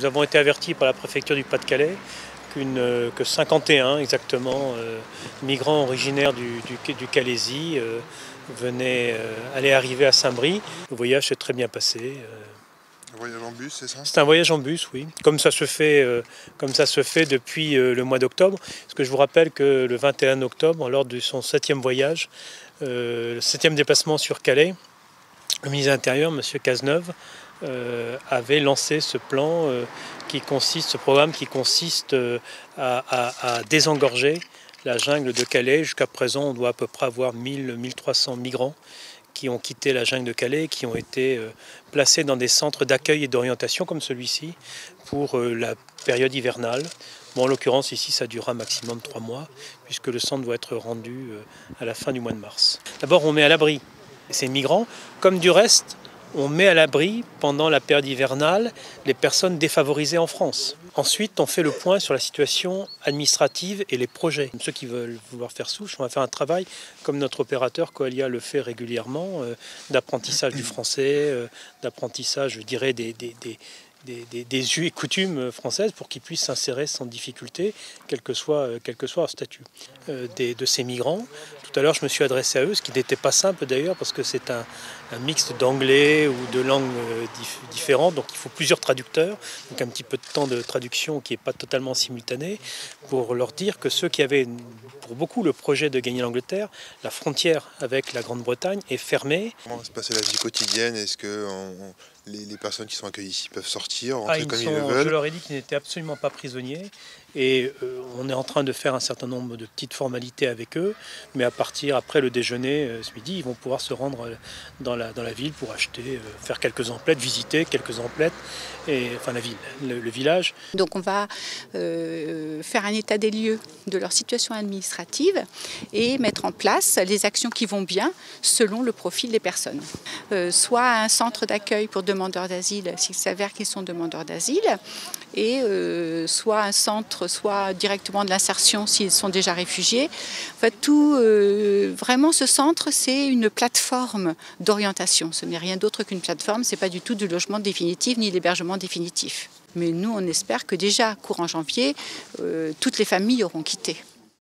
Nous avons été avertis par la préfecture du Pas-de-Calais que 51 exactement migrants originaires du Calaisis allaient arriver à Saint-Brie. Le voyage s'est très bien passé. Un voyage en bus, c'est ça? C'est un voyage en bus, oui, comme ça se fait depuis le mois d'octobre. Parce que je vous rappelle que le 21 octobre, lors de son 7e voyage, le 7e déplacement sur Calais, le ministre de l'Intérieur, M. Cazeneuve, avait lancé ce programme qui consiste à désengorger la jungle de Calais. Jusqu'à présent, on doit à peu près avoir 1300 migrants qui ont quitté la jungle de Calais, qui ont été placés dans des centres d'accueil et d'orientation comme celui-ci pour la période hivernale. Bon, en l'occurrence, ici, ça durera un maximum de 3 mois, puisque le centre doit être rendu à la fin du mois de mars. D'abord, on met à l'abri ces migrants, comme du reste, on met à l'abri pendant la période hivernale les personnes défavorisées en France. Ensuite, on fait le point sur la situation administrative et les projets. Ceux qui veulent vouloir faire souche, on va faire un travail, comme notre opérateur Coalia le fait régulièrement, d'apprentissage du français, d'apprentissage, je dirais, des us et coutumes françaises pour qu'ils puissent s'insérer sans difficulté, quel que soit leur statut. De ces migrants, tout à l'heure je me suis adressé à eux, ce qui n'était pas simple d'ailleurs parce que c'est un mixte d'anglais ou de langues différentes, donc il faut plusieurs traducteurs, donc un petit peu de temps de traduction qui n'est pas totalement simultané, pour leur dire que ceux qui avaient pour beaucoup le projet de gagner l'Angleterre, la frontière avec la Grande-Bretagne est fermée. Comment va se passer la vie quotidienne? Est-ce que les personnes qui sont accueillies ici peuvent sortir, rentrer comme ils le veulent? Je leur ai dit qu'ils n'étaient absolument pas prisonniers et on est en train de faire un certain nombre de petites formalités avec eux, mais après le déjeuner ce midi, ils vont pouvoir se rendre dans la ville pour acheter, faire quelques emplettes, visiter quelques emplettes, enfin la ville, le village. Donc on va faire un état des lieux de leur situation administrative et mettre en place les actions qui vont bien selon le profil des personnes. Soit un centre d'accueil pour demandeurs d'asile s'il s'avère qu'ils sont demandeurs d'asile, et soit un centre, soit directement de l'insertion s'ils sont déjà réfugiés. En fait, vraiment ce centre, c'est une plateforme d'orientation. Ce n'est rien d'autre qu'une plateforme, ce n'est pas du tout du logement définitif ni l'hébergement définitif. Mais nous, on espère que déjà, courant janvier, toutes les familles auront quitté.